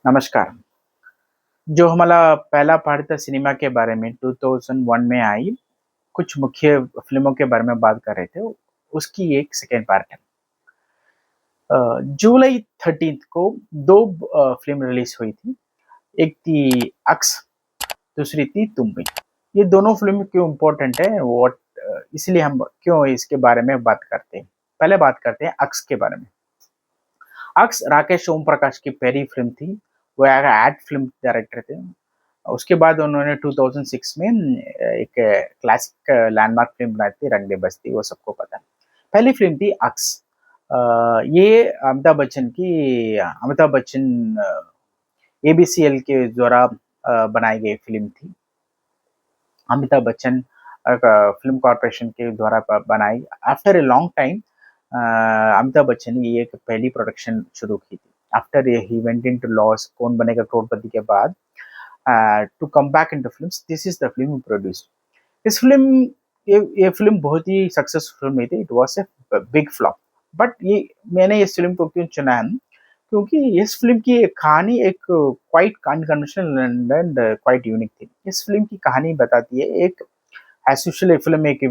नमस्कार। जो हमारा पहला पार्ट था सिनेमा के बारे में 2001 में आई, कुछ मुख्य फ़िल्मों के बारे में बात कर रहे थे, उसकी एक सेकंड पार्ट है। जुलाई 13th को 2 फ़िल्म रिलीज़ हुई थी। एक थी अक्स, दूसरी थी तुम भी। ये दोनों फ़िल्म क्यों इम्पोर्टेंट है, इसलिए हम क्यों इसके बारे में बात करते हैं। पहले बात करते हैं अक्स के बारे में। अक्स राकेश ओम प्रकाश की पहली फ़िल्म थी, वो एड फ़िल्म डायरेक्टर थे। उसके बाद उन्होंने 2006 में एक क्लासिक लैंडमार्क फ़िल्म बनाई थी रंग दे बस्ती, वो सबको पता है। पहली फ़िल्म थी अक्स। ये अमिताभ बच्चन एबीसीएल के द्वारा बनाई गई फ़िल्म थी। अमिताभ बच्चन फ़िल्म कॉर्पोरेशन के द्वारा बनाई। After a long time Amitabh Bachchan ने ये एक पहली प्रोडक्शन शुरू की थी। After he went into loss, Kaun Banega Crorepati के बाद, to come back into films, this is the film produced. इस फिल्म ये फिल्म बहुत ही सक्सेसफुल फिल्म थी। It was a big flop, but ये मैंने इस फिल्म को क्यों चुना है, क्योंकि इस फिल्म की कहानी एक quite unconventional and quite unique थी। इस फिल्म की कहानी बताती है, एक एज यूजुअल एक फिल्म में एक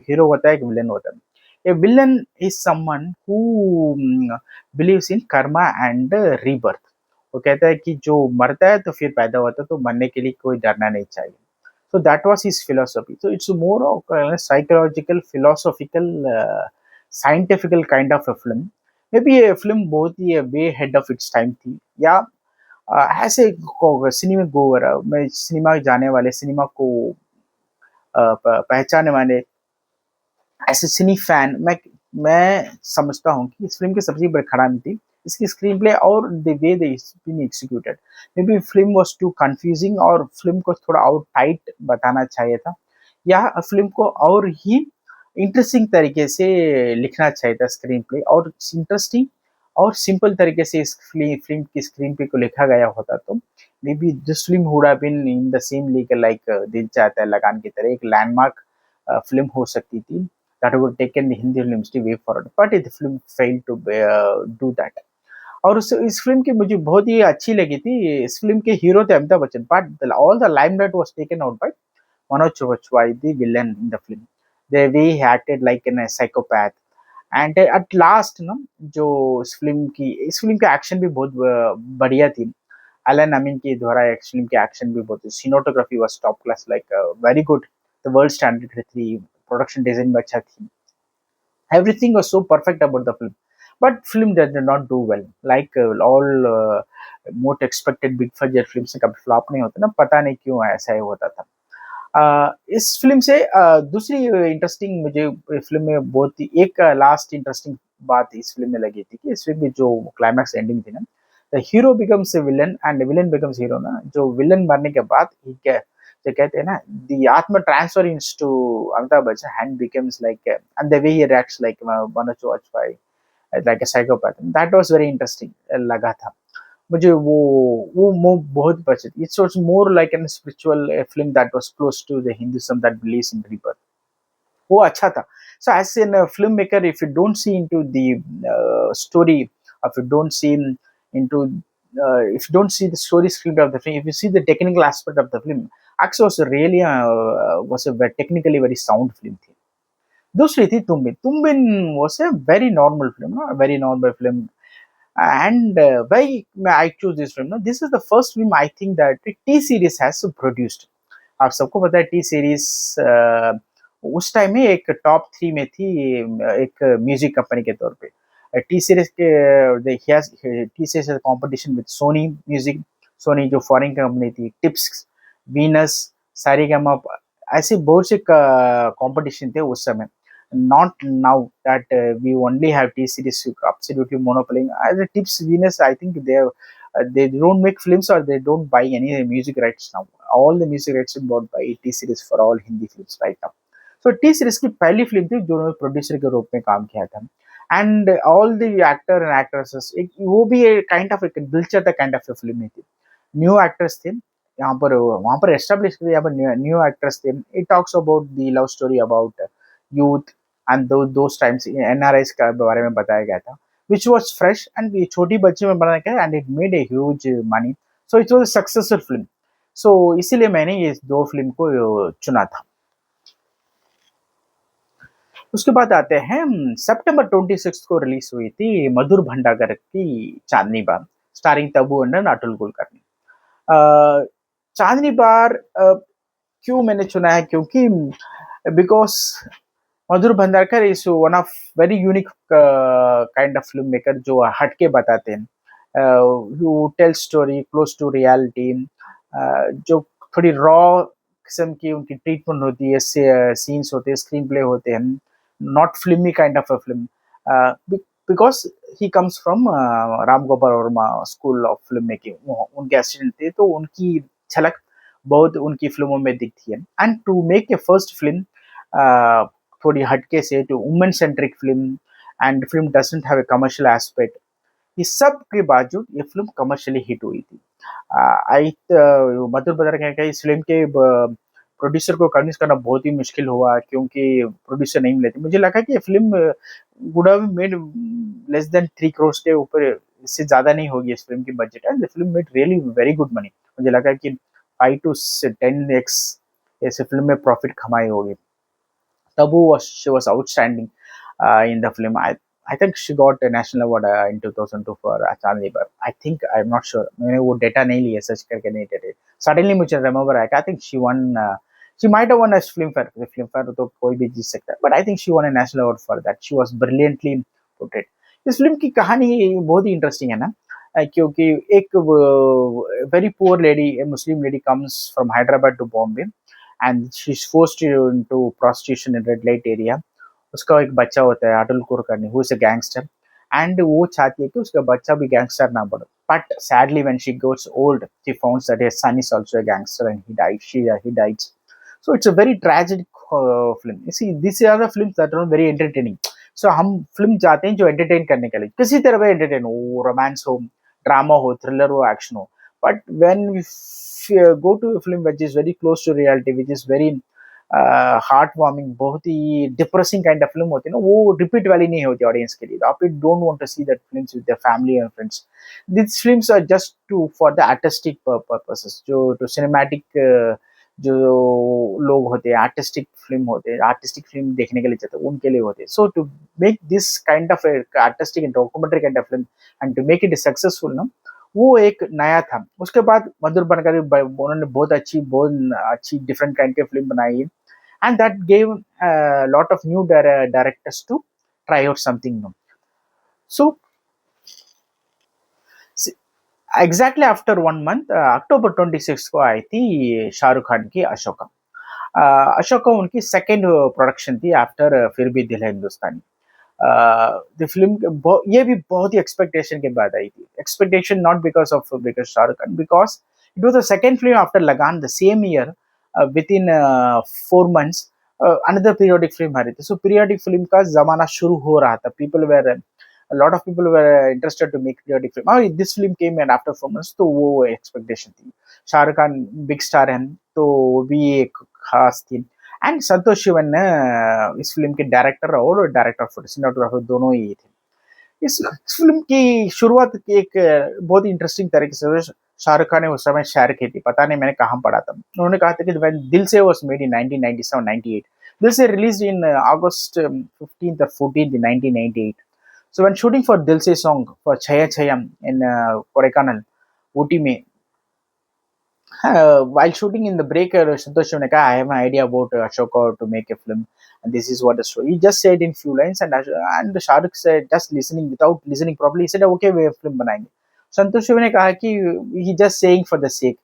हीरो होता है, एक विलन होता है। A villain is someone who believes in karma and rebirth. वो कहता है कि जो मरता है तो फिर पैदा होता है, तो मरने के लिए कोई डरना नहीं चाहिए। So that was his philosophy. So it's more of a psychological, philosophical, scientifical kind of a film. Maybe ये फिल्म बहुत ही way ahead of its time थी, या ऐसे सिनेमा गोवर, मैं सिनेमा जाने वाले, सिनेमा को पहचाने वाले ऐसे सिनी फैन, मैं समझता हूँ कि इस फिल्म की सबसे बड़ी खराबी थी इसकी स्क्रीन प्ले और the way they been executed. Maybe film was too confusing, और फिल्म को थोड़ा और टाइट बताना चाहिए था, या फिल्म को और ही इंटरेस्टिंग तरीके से लिखना चाहिए था स्क्रीन प्ले, और इंटरेस्टिंग और सिंपल तरीके से इस फिल्म की स्क्रीन प्ले को लिखा गया होता तो maybe this film would have been in the same league like Dil Chahta है लगान की तरह एक लैंडमार्क फिल्म हो सकती थी, that would taken the Hindi film industry way forward, but the film failed to do that. और इस फिल्म की मुझे बहुत ही अच्छी लगी थी। इस फिल्म के हीरो थे Amitabh Bachchan, but all the limelight was taken out by Manoj Chaurasia, the villain in the film. They way acted like an psychopath, and at last ना, जो इस फिल्म की एक्शन भी बहुत बढ़िया थी। एलन अमीन के द्वारा इस फिल्म की एक्शन भी बहुत, cinematography was top class, like very good, the world standard थी, प्रोडक्शन डिजाइन भी अच्छा थी। Everything was so perfect about the film, but film did not do well. Like all most expected big budget films से कभी flop नहीं होते ना, पता नहीं क्यों ऐसा ही होता था। इस फिल्म से दूसरी इंटरेस्टिंग मुझे इस फिल्म में बहुत ही एक लास्ट इंटरेस्टिंग बात इस फिल्म में लगी थी कि इस फिल्म की जो क्लाइमैक्स एंडिंग थी ना, the hero becomes a villain and villain becomes hero ना, जो विलन मरने के बाद ही क्या जो कहते हैं ना, द आत्मा transfer into Amitabh Bachchan hand becomes like, and the way he reacts like Manoj Vajpayee like a psychopath, that was very interesting लगा था मुझे। वो बहुत पसंद, it's was more like an spiritual film that was close to the Hinduism that believes in rebirth, वो अच्छा था। So as an film maker, if you don't see into the story, if you don't see into if you don't see the story script of the film, if you see the technical aspect of the film, Axe was really was a technically very sound film थी। दूसरी थी तुम बिन was a very normal film, no? A very normal film, and why I choose this film, no? This is the first film I think that the T series has produced। आप सबको पता है T series उस time में एक top 3 में थी, एक म्यूजिक कंपनी के तौर पे। टी सीरीज के T Series competition with Sony music, Sony जो फॉरेन कंपनी थी, टिप्स, वीनस, सारेगामा, ऐसे बहुत से कंपटीशन थे उस समय। Not now that we only have T series absolutely monopoly. As a Tips Venus, I think they don't make films or they don't buy any music rights now. All the music rights are bought by T series for all Hindi films right now. So T series की पहली film थी जो उन्होंने producer के रूप में काम किया था, and all the actor and actresses, एक वो भी काइंड ऑफ एक दिलचस्प काइंड ऑफ फिल्म में थी। न्यू एक्टर्स थे यहाँ पर, वहाँ पर एस्टेब्लिश थे, यहाँ पर न्यू एक्टर्स थे। It talks about the love story about youth and those times NRIs के बारे में बताया गया था, विच वॉज फ्रेश एंड छोटी बच्चे में बनाया गया, and it made a huge money. So it was a successful film. So इसीलिए मैंने ये दो फिल्म को चुना था। उसके बाद आते हैं सितंबर 26 को रिलीज हुई थी मधुर भंडागर की Chandni bar, starring Tabu and Atul Kulkarni. Uh, Chandni bar क्यों मैंने चुना है, क्योंकि because Madhur Bhandarkar is one of very unique kind of film maker जो हटके बताते हैं, who tells story close to reality, जो थोड़ी रॉ किस्म की उनकी ट्रीटमेंट होती है, सीन्स होते हैं, स्क्रीन प्ले होते हैं, नॉट फिल्मी kind of a film, because he comes from Ram Gopal Verma school of film making, उनके असिस्टेंट थे, तो उनकी झलक बहुत उनकी फिल्मों में दिखती है। And to make a first film थोड़ी हटके से, to women centric film, and film doesn't have a commercial aspect, इस सब के बावजूद ये फिल्म कमर्शियली हिट हुई थी। आई मधुर बदर का इस फिल्म के प्रोड्यूसर को कन्विंस करना बहुत ही मुश्किल हुआ, क्योंकि प्रोड्यूसर नहीं मिले थे। मुझे लगा कि ये film would have made less than 3 crore के ऊपर, इससे ज्यादा नहीं होगी इस फिल्म की budget, and the film made really very good money. मुझे लगा कि 5 to 10x ऐसे फिल्म में प्रॉफिट कमाई होगी। Tabu was she was outstanding in the film. I think she got a national award in 2002 for Chandni Bar. I think I'm not sure. मैंने वो data नहीं लिया, सर्च करके नहीं डेटा। Suddenly मुझे remember आया। I think she won. She might have won a film fair. The film fair तो कोई भी जीत सकता है, but I think she won a national award for that. She was brilliantly portrayed. इस film की कहानी बहुत ही इंटरेस्टिंग है ना, क्योंकि एक very poor lady, Muslim lady comes from Hyderabad to Bombay, and she is forced into prostitution in red light area. उसका एक बच्चा होता है Atul Kulkarni, who is a gangster, and वो चाहती है कि उसका बच्चा भी गैंगस्टर ना बने, but sadly when she goats old she founts that his son is also a gangster and he died. So it's a very tragic film. You see, these are the films that are very entertaining. So हम film चाहते हैं जो entertain करने के लिए, किसी तरह का एंटरटेन हो, रोमांस हो, ड्रामा हो, थ्रिलर हो, एक्शन हो, but when we go to a film which is very close to reality, which is very heart warming, बहुत ही डिप्रेसिंग काइंड ऑफ फिल्म होती है ना, वो रिपीट वाली नहीं होती ऑडियंस के लिए। आप don't want to see that films with your family and friends. This films are just to for the artistic purposes, जो टू सिनेमैटिक जो लोग होते हैं, आर्टिस्टिक फिल्म होते हैं, आर्टिस्टिक फिल्म देखने के लिए चाहते हैं, उनके लिए होते हैं। So to make this kind of artistic and documentary kind of film and to make it successful ना, वो एक नया था। उसके बाद मधुर बनकर उन्होंने बहुत अच्छी डिफरेंट काइंड की फिल्म बनाई, and that gave a lot of new directors to try out something new. So exactly after 1 month, October 26 को आई थी शाहरुख खान की अशोका। अशोका उनकी सेकेंड प्रोडक्शन थी आफ्टर फिर भी दिल है हिंदुस्तानी। द फिल्म ये भी बहुत ही एक्सपेक्टेशन के बाद आई थी, expectation not because Shahrukh Khan, because it was the second film after Lagaan the same year, within 4 months another periodic film आ रही थी। सो पीरियोडिक फिल्म का जमाना शुरू हो रहा था, people were a lot of people were interested to make periodic film. Oh, this film came in after 4 months, तो वो एक्सपेक्टेशन थी। शाहरुख खान बिग स्टार हैं, तो वो भी एक खास थी। एंड संतोष शिवन ने इस फिल्म के डायरेक्टर और डायरेक्टर सिनेमाटोग्राफर दोनों ही थे। इस फिल्म की शुरुआत की एक बहुत ही इंटरेस्टिंग तरीके से शाहरुख खान ने उस समय शेयर की थी, पता नहीं मैंने कहाँ पढ़ा था। उन्होंने कहा था कि when दिल से was made in 1997-98, दिल से released in August 15th or 14th in 1998. So when shooting for Dil Se song for Chaya Chayam in Kodaikanal, Ooty में, while shooting in the break, Santosh Shiv ने कहा, I have an idea about Ashoka to make a film, and this is what the story. He just said in few lines, and Shahrukh said, just listening without listening properly, he said, okay, we film बनाएंगे. संतोष शिव ने कहा कि he just saying for the sake.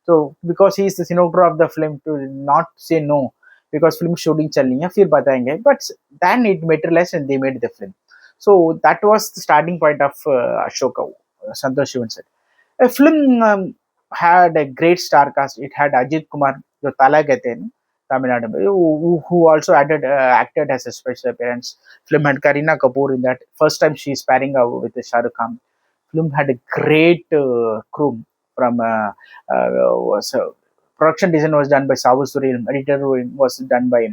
So because he is the cinematographer of the film, to not say no, because film shooting चल रही है, फिर बताएंगे. But then it materialized and they made the film. So that was the starting point of Ashoka. Santosh Shivan said. A film had a great star cast. It had Ajit Kumar, जो ताला कहते हैं ना तमिलनाडु में, who also acted as a special appearance. Film had Kareena Kapoor in that. First time she is pairing up with Shah Rukh Khan. Film had a great crew from production design was done by Savu Suril, editor was done by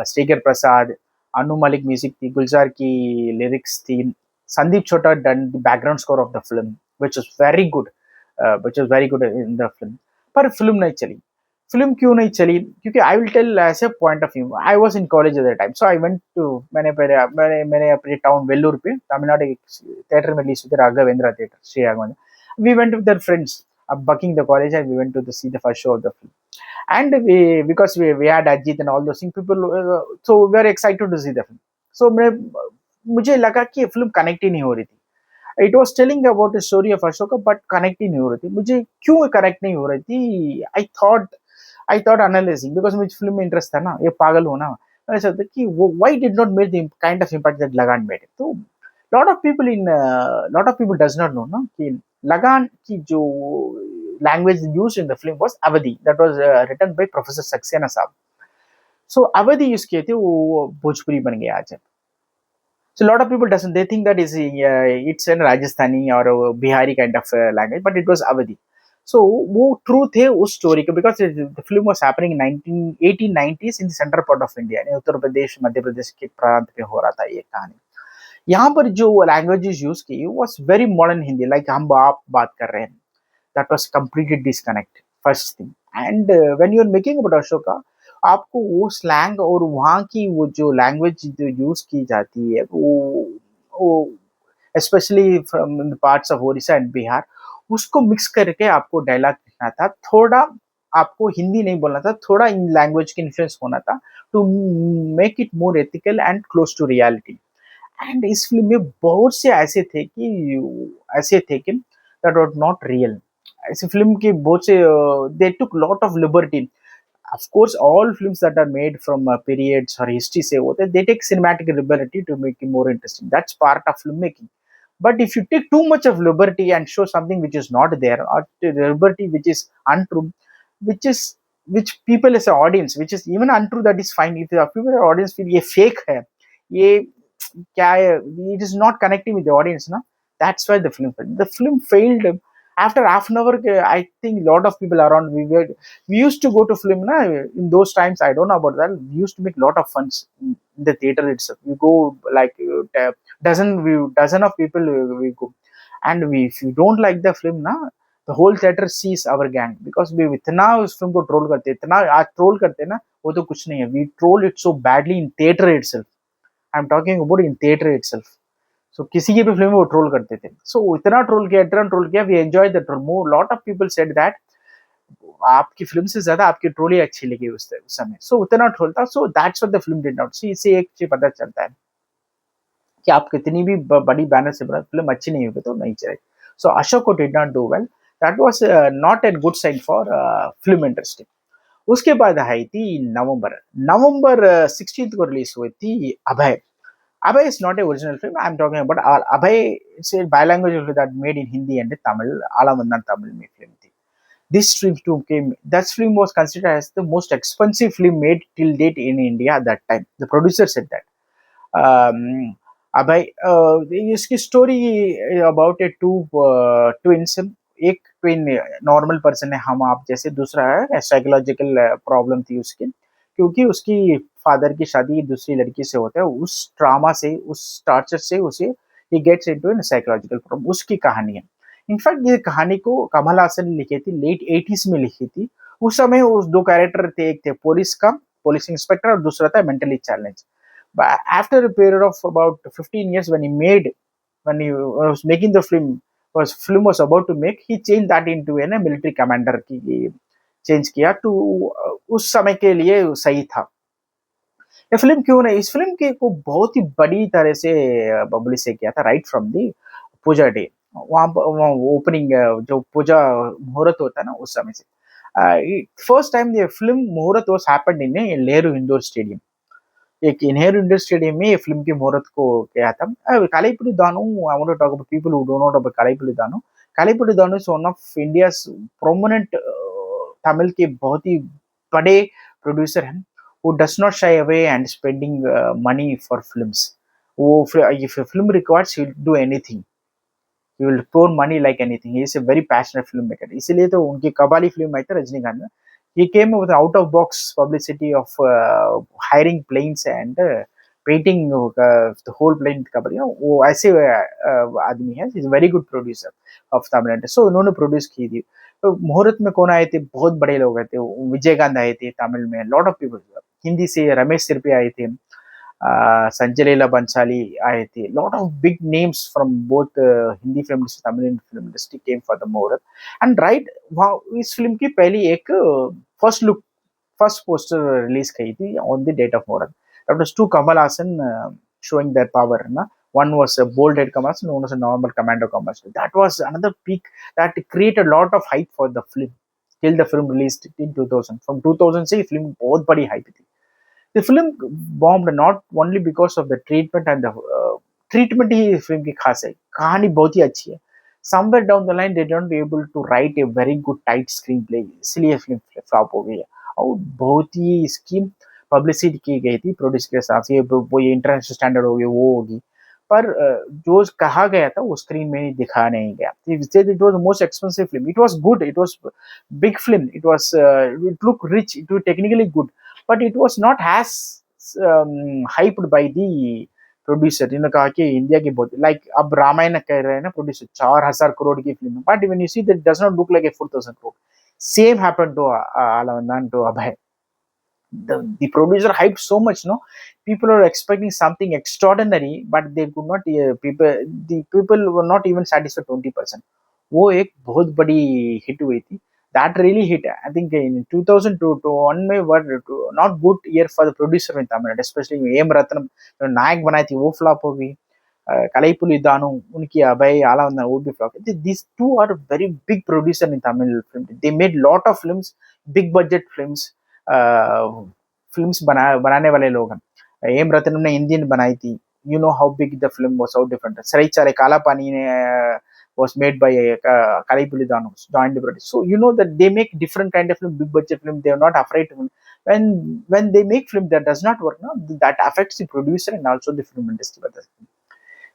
Steger Prasad, Anu Malik music थी, गुलजार की lyrics थी, Sandeep Chota done the background score of the film, which was very good. which was very good in the film. पर film नहीं चली. Film क्यों नहीं चली? क्योंकि I will tell as a point of view. I was in college at the time, so I went to, मैंने अपने town Vellore पे तमिलनाडु एक थिएटर में रिलीज हुई थी, Raghavendra theatre, Shri Raghavendra. We went with their friends, bucking the college, and we went to see the first show of the film. And we had Ajit and all those things, people, so we were excited to see the film. So मुझे लगा कि ये film connect ही नहीं हो रही थी. It was telling about the story of Ashoka, but connect ही नहीं हो रही थी. मुझे क्यों कनेक्ट नहीं हो रही थी? आई थॉट एनालिसिंग, बिकॉज मुझे फिल्म में इंटरेस्ट था ना, ये पागल हो ना. मैंने सोचा कि वो why did not make the kind of impact that Lagaan made. तो lot of people does not know ना कि लगान की जो language used in the film was Awadhi, that was written by professor Saxena साहब. सो अवधी यूज किए थे, वो भोजपुरी बन गया आज. So a lot of people doesn't, they think that is it's an Rajasthani or a Bihari kind of language, but it was Awadhi. So वो truth है उस story का, because the film was happening in 1890s in the central part of India. Uttar Pradesh Madhya Pradesh के प्रांत पे हो रहा था ये कहानी. यहाँ पर जो languages use की was very modern Hindi, like हम आप बात कर रहे हैं. That was completely disconnect, first thing. And when you are making about Ashoka, आपको वो स्लैंग और वहाँ की वो जो लैंग्वेज जो यूज की जाती है, वो specially from parts of Odisha and Bihar, उसको मिक्स करके आपको डायलॉग लिखना था. थोड़ा आपको हिंदी नहीं बोलना था, थोड़ा इन लैंग्वेज की इन्फ्लुएंस होना था to make it more ethical and close to reality. And इस फिल्म में बहुत से ऐसे थे कि दैट वाज नॉट रियल. ऐसे फिल्म के बहुत से they took lot of liberty. Of course, all films that are made from periods or history say what they take cinematic liberty to make it more interesting. That's part of filmmaking. But if you take too much of liberty and show something which is not there, or liberty which is untrue, which people as an audience, which is even untrue, that is fine. If the people audience feel ये fake है, ये क्या है, it is not connecting with the audience, ना. That's why the film failed. After half an hour, I think a lot of people around, we used to go to film na, in those times. I don't know about that. We used to make a lot of funs in the theater itself. We go like dozen of people, we go, and if you don't like the film na, the whole theater sees our gang, because we इतना उस film को troll करते, इतना आज troll करते ना, वो तो कुछ नहीं है. We troll it so badly in theater itself. I'm talking about in theater itself. सो किसी की भी फिल्म वो ट्रोल करते थे. सो इतना ट्रोल किया, we enjoy the troll more. Lot of people said that आपकी फिल्म से ज्यादा आपकी ट्रोल ही अच्छी लगी उस समय. सो उतना ट्रोल था. So that's what the film did not. See इससे एक चीज पता चलता है कि आप कितनी भी बड़ी बैनर से बना फिल्म अच्छी नहीं होगी तो नहीं चलेगी. सो अशोक को did not do well. That was not a good sign for film industry. उसके बाद आई थी नवंबर 16 को रिलीज हुई थी अभय. Abhay is not a original film. I'm talking about Abhay. It's a bilingual film that made in Hindi and Tamil. Alavandan Tamil में film थी. This film too came. That film was considered as the most expensive film made till date in India at that time. The producer said that. Abhay, इसकी story about a two twins. एक twin normal person है, हम आप जैसे, दूसरा है psychological problem थी उसकी, क्योंकि उसकी फादर की शादी दूसरी लड़की से होता है. उस ट्रामा से, उस टॉर्चर से उसे he gets into an psychological problem. उसकी कहानी है. इनफैक्ट ये कहानी को कमल हासन ने लिखी थी, लेट 80s में लिखी थी. उस समय उस दो कैरेक्टर थे, एक थे पुलिस इंस्पेक्टर, और दूसरा था mentally challenge. After a period of about 15 years when he was making the film was about to make, he changed that into a military commander की चेंज किया. तो उस समय के लिए सही था. ये फिल्म क्यों नहीं, इस फिल्म के को बहुत ही बड़ी तरह से बबली से किया था right from the puja day. वहाँ ओपनिंग जो पूजा मुहूर्त होता है ना, उस समय से फर्स्ट टाइम ये film muhurat was happened in Nehru indoor stadium. एक नेहरू इंडोर स्टेडियम में ये फिल्म के मुहूर्त को किया था. Kalaipuli Thanu, I want to talk about people who don't know about Kalaipuli Thanu. Kalaipuli Thanu is one of India's prominent Tamil के बहुत ही बड़े प्रोड्यूसर हैं, who does not shy away and spending money for films. वो if a film requires, he will do anything. He will pour money like anything. He is a very passionate filmmaker. इसीलिए तो उनकी Kabali film आई थी रजनीकांत में. He came with out of box publicity of hiring planes and painting the whole plane cover, वो ऐसे आदमी है, is very good producer of Tamil industry. So उन्होंने प्रोड्यूस की थी। तो मुहूर्त में कौन आए थे, बहुत बड़े लोग आए थे, विजयकांत आए थे तमिल में, लॉट ऑफ पीपल। हिंदी से रमेश सिरपी आए थे, संजय लीला बंसाली आए थे, lot of big names from both Hindi film industry, Tamil film industry came for the मुहूर्त। एंड राइट, वहाँ इस फिल्म की पहली एक first look, first poster release की थी on the date of Murat. That was two Kamal Hassan showing their power. Na? One was a bold head Kamal Hassan, one was a normal commando Kamal Hassan. That was another peak that created a lot of hype for the film till the film released in 2000. From 2000 से film बहुत बड़ी hype थी. The film bombed not only because of the treatment and the treatment he film की खास है, कहानी बहुत ही अच्छी है. Somewhere down the line they don't be able to write a very good tight screenplay, इसलिए film flop हो गई है. और बहुत ही इसकी पब्लिसिटी की गई थी प्रोड्यूस के साथ, वो ये इंटरनेशनल स्टैंडर्ड हो गई, वो होगी, पर जो कहा गया था वो स्क्रीन में दिखा नहीं गया. It was most expensive film, it was good, it was big film, it was it look rich, it was technically good, but it was not has hyped by the producer. इन्होंने कहा कि India की बहुत, like अब रामायण कह रहे हैं ना प्रोड्यूसर, 4000 करोड़ की film, but when you see that does not look like a 4000 crore. Same happened to Alavandan, to Abhay. The producer hyped so much, no? People are expecting something extraordinary, but they could not. The people were not even satisfied 20%. वो एक बहुत बड़ी hit हुई थी. That really hit. I think in 2002 to one में were not good year for the producer in Tamil Nadu, especially M Ratnam जो नायक बनाई थी वो flop हो गई. Kalaipuli Danu, उनकी अभय आलावंदन वो भी flop. These two are very big producer in Tamil film. They made lot of films, big budget films. Films बनाने वाले लोग हैं. एम रतनम ने इंडियन बनाई थी. You know how big the film was, how different. सराई चाले काला पानी ने was made by Kalipuli Danu, joined the British. So you know that they make different kind of film, big budget film. They are not afraid to. When they make film that does not work, no, that affects the producer and also the film industry.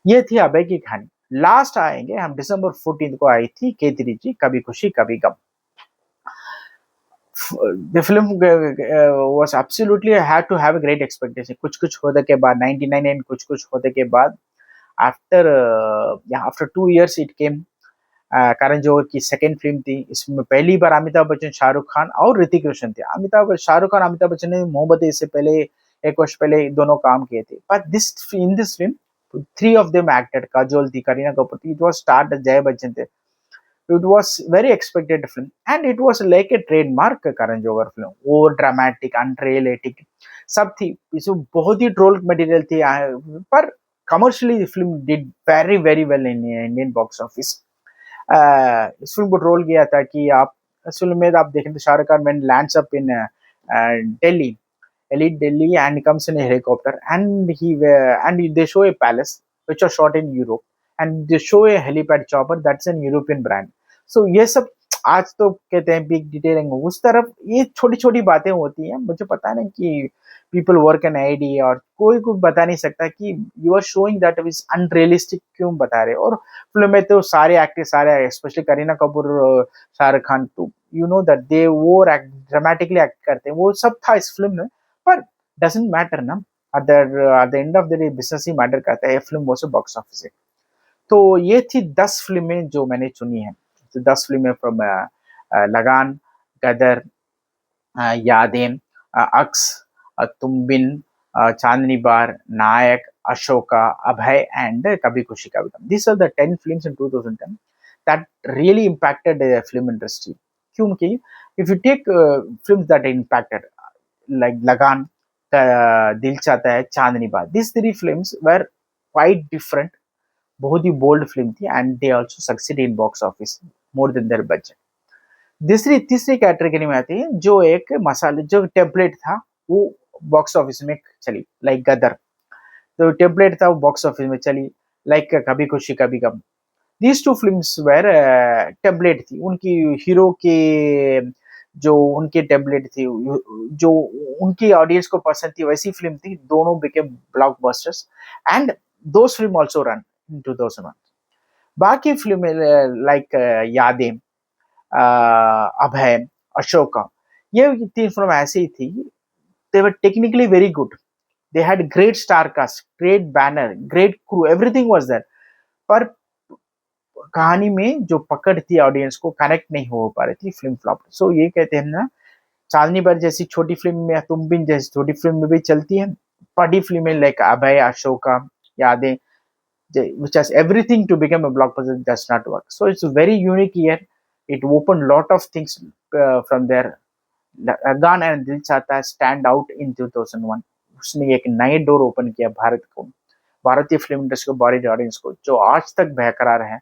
ये थी अभय की कहानी. Last आएंगे हम दिसंबर 14 को आई थी केतरी जी, कभी खुशी कभी गम. The film was absolutely had to have a great expectation. कुछ कुछ होने के बाद 99 and कुछ कुछ होने के बाद after after 2 years it came. Karan Johar की सेकंड फिल्म थी. इसमें पहली बार अमिताभ बच्चन, शाहरुख खान और ऋतिक रोशन थे. शाहरुख खान अमिताभ बच्चन ने मोहब्बतें इससे पहले 1 वर्ष पहले दोनों काम किए थे. But in this film 3 of them acted. Kajol थी, करीना कपूर थी. इट वाज स्टार्ट जय बच्चन थे. It was very expected film and it was like a trademark Karan Johar film. Over dramatic, unrealistic सब थी. इसमें बहुत ही ट्रोल मटेरियल थी, पर commercially film did very very well in Indian box office. इस film को ट्रोल किया था कि आप इस फिल्म में आप देखें तो Shahrukh Khan when lands up in Delhi, elite Delhi, and comes in a helicopter, and they show a palace which was shot in Europe, and they show a helipad chopper that's an European brand. So ये सब आज तो कहते हैं big detailing, उस तरफ ये छोटी छोटी बातें होती हैं. मुझे पता नहीं कि पीपल वर्क एन आईडी, और कोई कुछ बता नहीं सकता कि you are showing that is unrealistic क्यों बता रहे. और फिल्म में तो सारे एक्टर, सारे स्पेशली करीना कपूर, शाहरुख खान, तो यू नो दैट दे वो ड्रामेटिकली एक्ट करते हैं, वो सब था इस फिल्म में. पर डजंट मैटर ना, at the end of the day business he matter करता है. फिल्म वो बॉक्स ऑफिस है. तो ये थी 10 फिल्में जो मैंने चुनी है. तो 10 फिल्में फ्रॉम लगान, गदर, यादें, अक्स, तुम बिन, चांदनी बार, नायक, अशोका, अभय, एंड कभी खुशी कभी गम. These are the 10 films in 2010 that really impacted the film industry. क्योंकि if you take films that impacted like लगान, दिल चाहता है, चांदनी बार, these 3 films were quite different. बहुत ही बोल्ड फिल्म थी and they also succeed in box office more than their budget. तीसरी category में आती है जो एक मसाले जो टेम्पलेट था वो बॉक्स ऑफिस में चली, लाइक गदर. तो टेम्पलेट था वो बॉक्स ऑफिस में चली, like Kabhi Khushi Kabhi Gham. These two films were template थी उनकी, हीरो के जो उनके टेम्पलेट थी, जो उनकी ऑडियंस को पसंद थी, वैसी फिल्म थी. दोनों became blockbusters and those film also run in 2001. बाकी फिल्में लाइक यादें, अभय, अशोका, ये 3 फिल्म ऐसी थी. They were technically very good, They had great star cast, great banner, great crew, everything was there. पर कहानी में जो पकड़ थी ऑडियंस को, कनेक्ट नहीं हो पा रही थी, फिल्म फ्लॉप। सो ये कहते हैं ना, चांदनी पर जैसी छोटी फिल्म में या तुम बिन जैसी छोटी फिल्म में भी चलती है, बड़ी फिल्में लाइक अभय, अशोका, यादें, which has everything to become a blockbuster, does not work. So it's a very unique year. It opened lot of things from there. लगान एंड दिल चाहता है स्टैंड आउट इन 2001। उसने एक नए डोर ओपन किया भारत को, भारतीय फिल्म इंडस्ट्री को, बॉलीवुड ऑडियंस को, जो आज तक बेकरार है,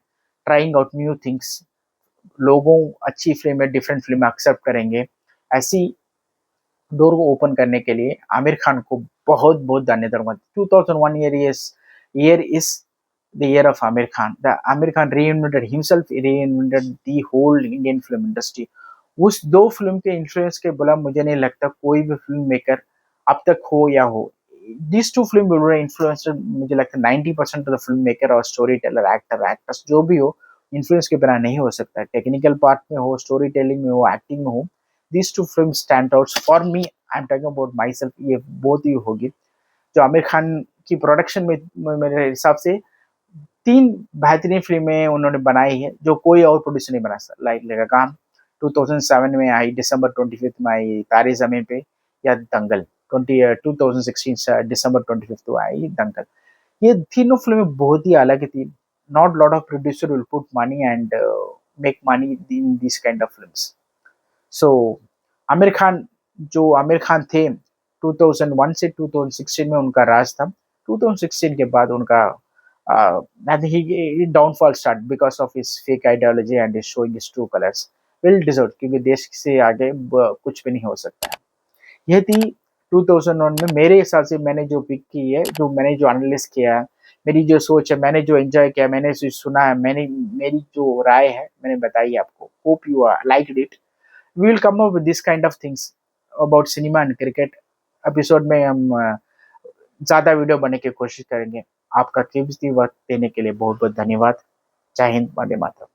ट्राइंग आउट न्यू थिंग्स। लोगों अच्छी फिल्में, डिफरेंट फिल्में एक्सेप्ट करेंगे, ऐसी डोर को ओपन करने के लिए आमिर खान को बहुत बहुत धन्यवाद। 2001 year is the year of Amir Khan. The Amir Khan reinvented himself, reinvented the whole Indian film industry. उस दो फिल्म के इन्फ्लुएंस के बोला मुझे नहीं लगता कोई भी फिल्म मेकर अब तक हो या हो। This to film will influence, मुझे लगता है 90% ऑफ द फिल्म मेकर और स्टोरी टेलर, एक्टर, एक्ट्रेस जो भी हो, इन्फ्लुएंस के बिना नहीं हो सकता। टेक्निकल पार्ट में हो, स्टोरी टेलिंग में हो, एक्टिंग में हो, these two films stand out for me. I'm talking about myself. ये बहुत ही होगी जो आमिर खान की प्रोडक्शन में मेरे हिसाब से 3 बेहतरीन फिल्में उन्होंने बनाई है जो कोई और प्रोड्यूसर नहीं बना सकता। लाइक लगान 2007 में आई, दिसंबर 25 में आई तारे ज़मीन पे, या दंगल 2016 दिसंबर 25 को आई दंगल। ये तीनों फिल्में बहुत ही अलग थी। Not lot of producer will put money and make money in this kind of films. So Aamir Khan, जो आमिर खान थे 2001 से 2016 में उनका राज था। 2016 के बाद उनका downfall start because of his fake ideology and his showing his true colours. Well deserve, क्योंकि देश से आगे कुछ भी नहीं हो सकता है। यह थी 2001 में मेरे हिसाब से मैंने जो पिक की है, जो मैंने जो एनालिस किया है, मेरी जो सोच है, मैंने जो एंजॉय किया, मैंने जो सुना है, मेरी जो राय है मैंने बताई आपको। Hope you liked it. We will come up with this kind of things about cinema and cricket। Episode में हम ज़्यादा वीडियो बनाने की कोशिश करेंगे। आपका कीमती वक्त देने के लिए बहुत बहुत धन्यवाद। जय हिंद, वंदे मातरम।